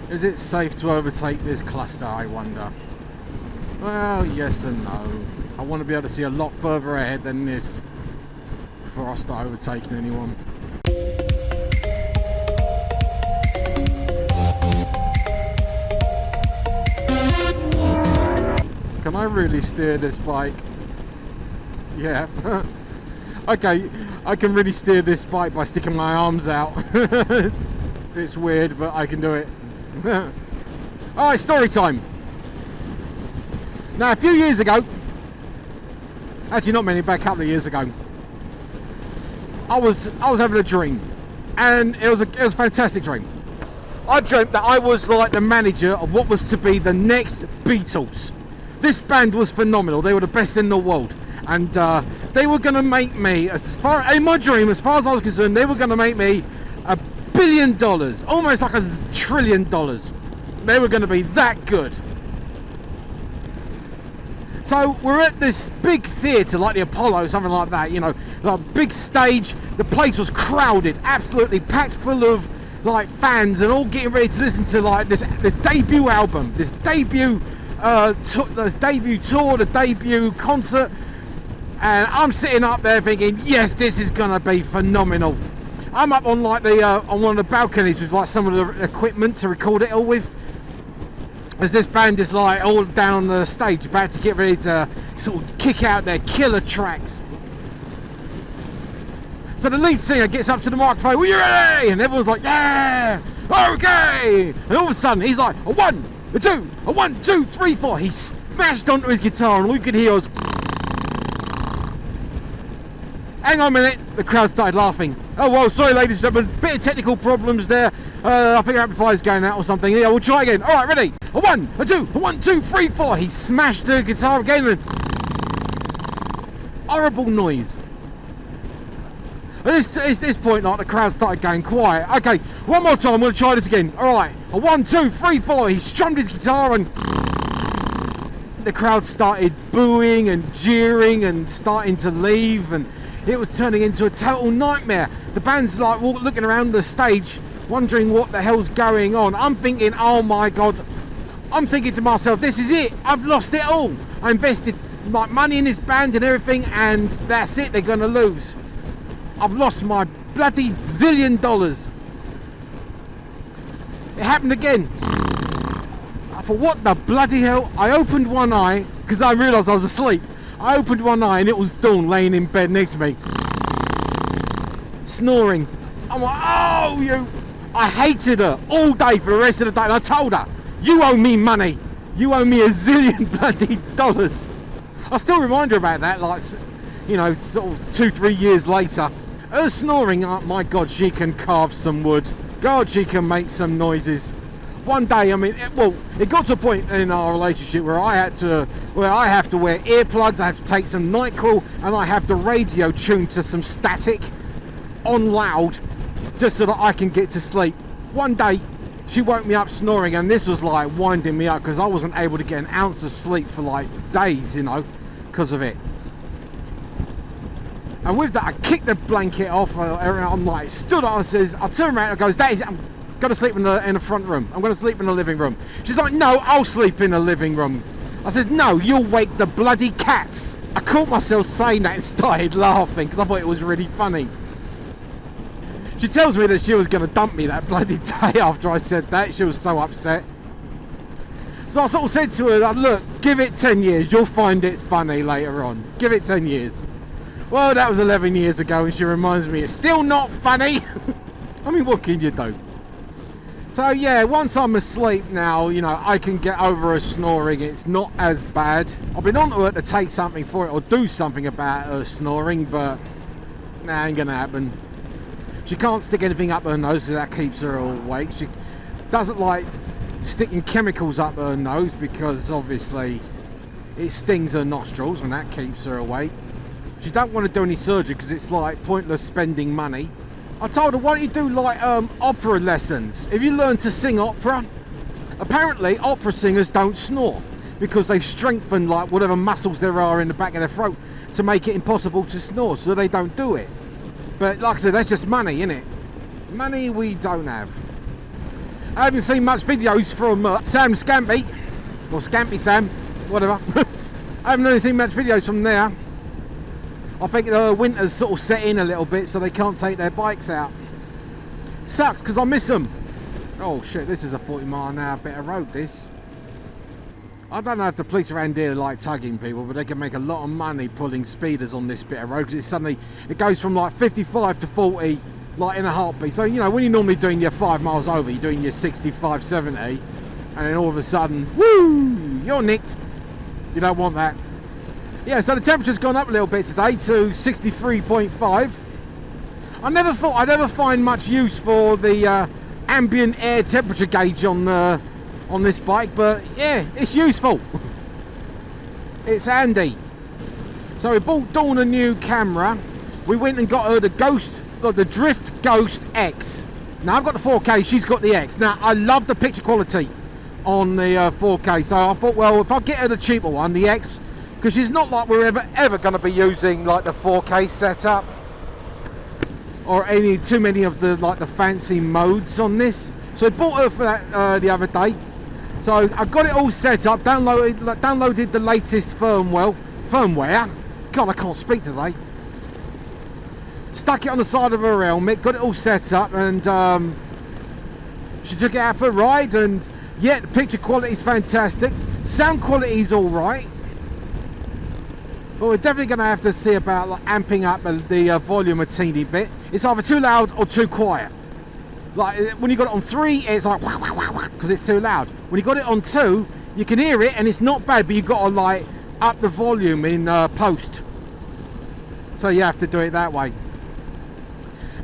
Is it safe to overtake this cluster, I wonder? Well, yes and no. I want to be able to see a lot further ahead than this before I start overtaking anyone. Can I really steer this bike? Yeah. Okay, I can really steer this bike by sticking my arms out. It's weird, but I can do it. Alright, story time. Now, a few years ago, actually not many, but a couple of years ago, I was having a dream, and it was a fantastic dream. I dreamt that I was like the manager of what was to be the next Beatles. This band was phenomenal. They were the best in the world, and they were going to make me, in my dream, as far as I was concerned, they were going to make me $1 billion, almost like $1 trillion. They were going to be that good. So we're at this big theatre, like the Apollo, something like that, you know, like big stage. The place was crowded, absolutely packed full of like fans, and all getting ready to listen to like this debut album, this debut tour, the debut concert. And I'm sitting up there thinking, yes, this is gonna be phenomenal. I'm up on like on one of the balconies with like some of the equipment to record it all with, as this band is like all down on the stage about to get ready to sort of kick out their killer tracks. So the lead singer gets up to the microphone, "Are you ready?" And everyone's like, "Yeah, okay." And all of a sudden he's like, "A 1, a 2, a 1, 2, 3, 4." He smashed onto his guitar, and all you could hear was, hang on a minute, the crowd started laughing. "Oh well, sorry ladies and gentlemen, bit of technical problems there. I think our amplifier's going out or something. Yeah, we'll try again. Alright, ready? A 1, a 2, a 1, 2, 3, 4. He smashed the guitar again, and horrible noise. At this point, like, the crowd started going quiet. Okay, one more time, we'll try this again. Alright, a 1, 2, 3, 4. He strummed his guitar, and the crowd started booing and jeering and starting to leave, and it was turning into a total nightmare. The band's like looking around the stage, wondering what the hell's going on. I'm thinking, oh my god, I'm thinking to myself, this is it, I've lost it all. I invested like money in this band and everything, and that's it, they're gonna lose. I've lost my bloody $1 zillion. It happened again. I thought, what the bloody hell? I opened one eye, because I realised I was asleep. I opened one eye and it was Dawn laying in bed next to me, snoring. I'm like, oh, you. I hated her all day for the rest of the day, and I told her, you owe me money. You owe me $1 zillion bloody dollars. I still remind her about that, like, you know, sort of 2-3 years later. Her snoring, oh my god, she can carve some wood. God, she can make some noises. One day, I mean, it got to a point in our relationship where I have to wear earplugs, I have to take some NyQuil, and I have the radio tuned to some static on loud, just so that I can get to sleep. One day, she woke me up snoring, and this was like winding me up, because I wasn't able to get an ounce of sleep for like days, you know, because of it. And with that, I kicked the blanket off, I'm like, stood up, I turned around and goes, that is it, I'm going to sleep in the front room. I'm going to sleep in the living room. She's like, no, I'll sleep in the living room. I said, no, you'll wake the bloody cats. I caught myself saying that and started laughing, because I thought it was really funny. She tells me that she was going to dump me that bloody day after I said that. She was so upset. So I sort of said to her, look, give it 10 years. You'll find it's funny later on. Give it 10 years. Well, that was 11 years ago, and she reminds me it's still not funny. I mean, what can you do? So yeah, once I'm asleep now, you know, I can get over her snoring. It's not as bad. I've been on to her to take something for it or do something about her snoring, but nah, ain't gonna happen. She can't stick anything up her nose, because that keeps her awake. She doesn't like sticking chemicals up her nose, because obviously it stings her nostrils, and that keeps her awake. She don't want to do any surgery, because it's like pointless spending money. I told her, why don't you do like opera lessons? If you learn to sing opera, apparently opera singers don't snore, because they've strengthened like whatever muscles there are in the back of their throat to make it impossible to snore, so they don't do it. But like I said, that's just money, innit? Money we don't have. I haven't seen much videos from Sam Scampy, or Scampy Sam, whatever. I haven't really seen much videos from there. I think the winter's sort of set in a little bit, so they can't take their bikes out. Sucks, because I miss them. Oh shit, this is a 40-mile-an-hour bit of road, this. I don't know if the police around here like tugging people, but they can make a lot of money pulling speeders on this bit of road, because it goes from like 55 to 40 like in a heartbeat. So you know, when you're normally doing your 5 miles over, you're doing your 65, 70, and then all of a sudden, woo, you're nicked. You don't want that. Yeah, so the temperature's gone up a little bit today to 63.5. I never thought I'd ever find much use for the ambient air temperature gauge on this bike, but yeah, it's useful. It's handy. So we bought Dawn a new camera. We went and got her the Drift Ghost X. Now I've got the 4K, she's got the X. Now I love the picture quality on the 4K, so I thought, well, if I get her the cheaper one, the X, because she's not like we're ever going to be using like the 4K setup or too many of the fancy modes on this. So I bought her for that the other day. So I got it all set up, downloaded the latest firmware. God, I can't speak today. Stuck it on the side of her helmet, got it all set up, and she took it out for a ride. And yeah, the picture quality is fantastic. Sound quality is all right. But we're definitely going to have to see about amping up the volume a teeny bit. It's either too loud or too quiet. Like when you got it on 3, it's like because it's too loud. When you got it on 2, you can hear it and it's not bad, but you got to like up the volume in post. So you have to do it that way.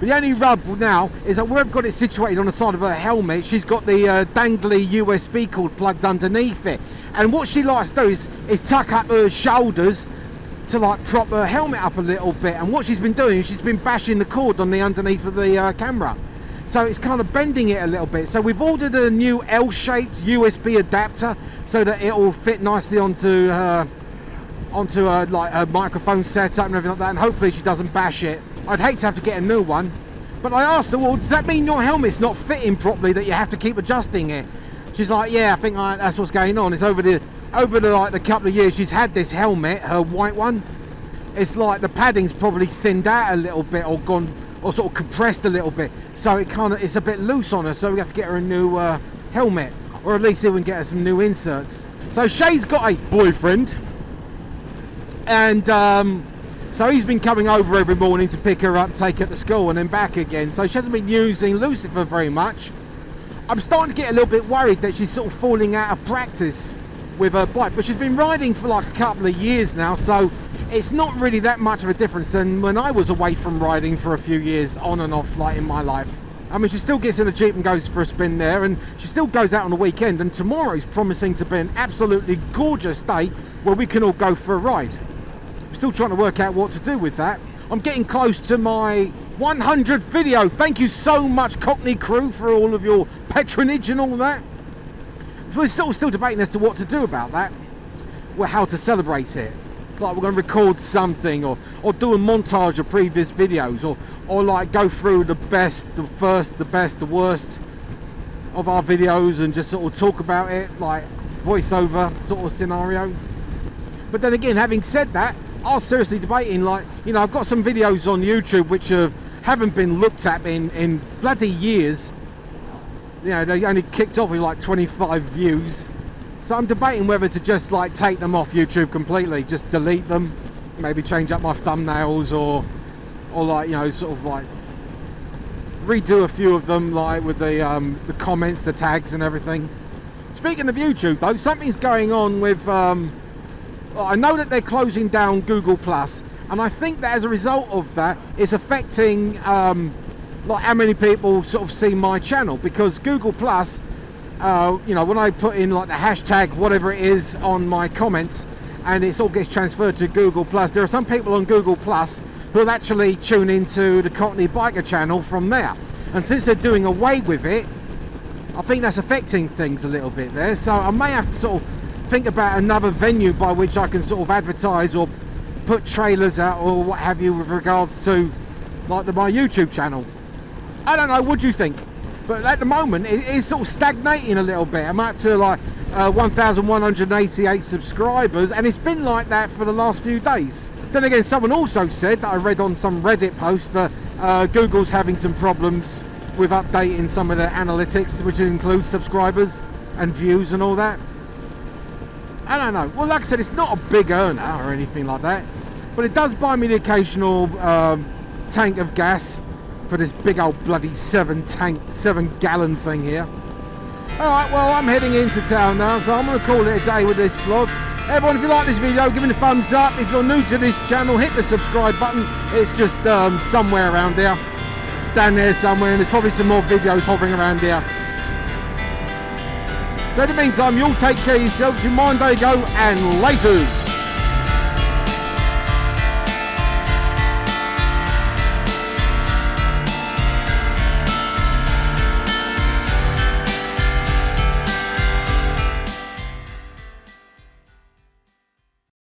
But the only rub now is that where I've got it situated on the side of her helmet, she's got the dangly USB cord plugged underneath it. And what she likes to do is tuck up her shoulders to like prop her helmet up a little bit. And what she's been doing is she's been bashing the cord on the underneath of the camera. So it's kind of bending it a little bit. So we've ordered a new L-shaped USB adapter so that it will fit nicely onto her like her microphone setup and everything like that. And hopefully she doesn't bash it. I'd hate to have to get a new one. But I asked her, well, does that mean your helmet's not fitting properly, that you have to keep adjusting it? She's like, yeah, I think that's what's going on. It's over the couple of years she's had this helmet, her white one. It's like the padding's probably thinned out a little bit or gone, or sort of compressed a little bit, so it's a bit loose on her, so we have to get her a new helmet, or at least see if we can get her some new inserts. So Shay's got a boyfriend, and so he's been coming over every morning to pick her up, take her to school and then back again, so she hasn't been using Lucifer very much. I'm starting to get a little bit worried that she's sort of falling out of practice with her bike, but she's been riding for like a couple of years now, so it's not really that much of a difference than when I was away from riding for a few years on and off like in my life. I mean, she still gets in a Jeep and goes for a spin there, and she still goes out on the weekend, and tomorrow is promising to be an absolutely gorgeous day where we can all go for a ride. I'm still trying to work out what to do with that. I'm getting close to my 100th video. Thank you so much, Cockney crew, for all of your patronage and all that. We're still debating as to what to do about that. Well, how to celebrate it. Like we're going to record something or do a montage of previous videos or like go through the best, the first, the best, the worst of our videos and just sort of talk about it, like voiceover sort of scenario. But then again, having said that, I was seriously debating, like, you know, I've got some videos on YouTube which haven't been looked at in bloody years. You know, they only kicked off with like 25 views. So I'm debating whether to just like take them off YouTube completely, just delete them, maybe change up my thumbnails or like, you know, sort of like redo a few of them, like with the comments, the tags and everything. Speaking of YouTube though, something's going on with I know that they're closing down Google Plus, and I think that as a result of that, it's affecting like how many people sort of see my channel, because Google Plus, you know, when I put in like the hashtag whatever it is on my comments and it all gets transferred to Google Plus, there are some people on Google Plus who will actually tune into the Cockney Biker channel from there, and since they're doing away with it, I think that's affecting things a little bit there. So I may have to sort of think about another venue by which I can sort of advertise or put trailers out or what have you with regards to like my YouTube channel. I don't know, what do you think? But at the moment, it is sort of stagnating a little bit. I'm up to like 1,188 subscribers, and it's been like that for the last few days. Then again, someone also said that I read on some Reddit post that Google's having some problems with updating some of their analytics, which includes subscribers and views and all that. I don't know. Well, like I said, it's not a big earner or anything like that, but it does buy me the occasional tank of gas for this big old bloody 7-gallon thing here. Alright, well, I'm heading into town now, so I'm going to call it a day with this vlog. Everyone, if you like this video, give me a thumbs up. If you're new to this channel, hit the subscribe button. It's just somewhere around there. Down there somewhere, and there's probably some more videos hovering around here. So in the meantime, you all take care of yourselves, you mind they go, and laters.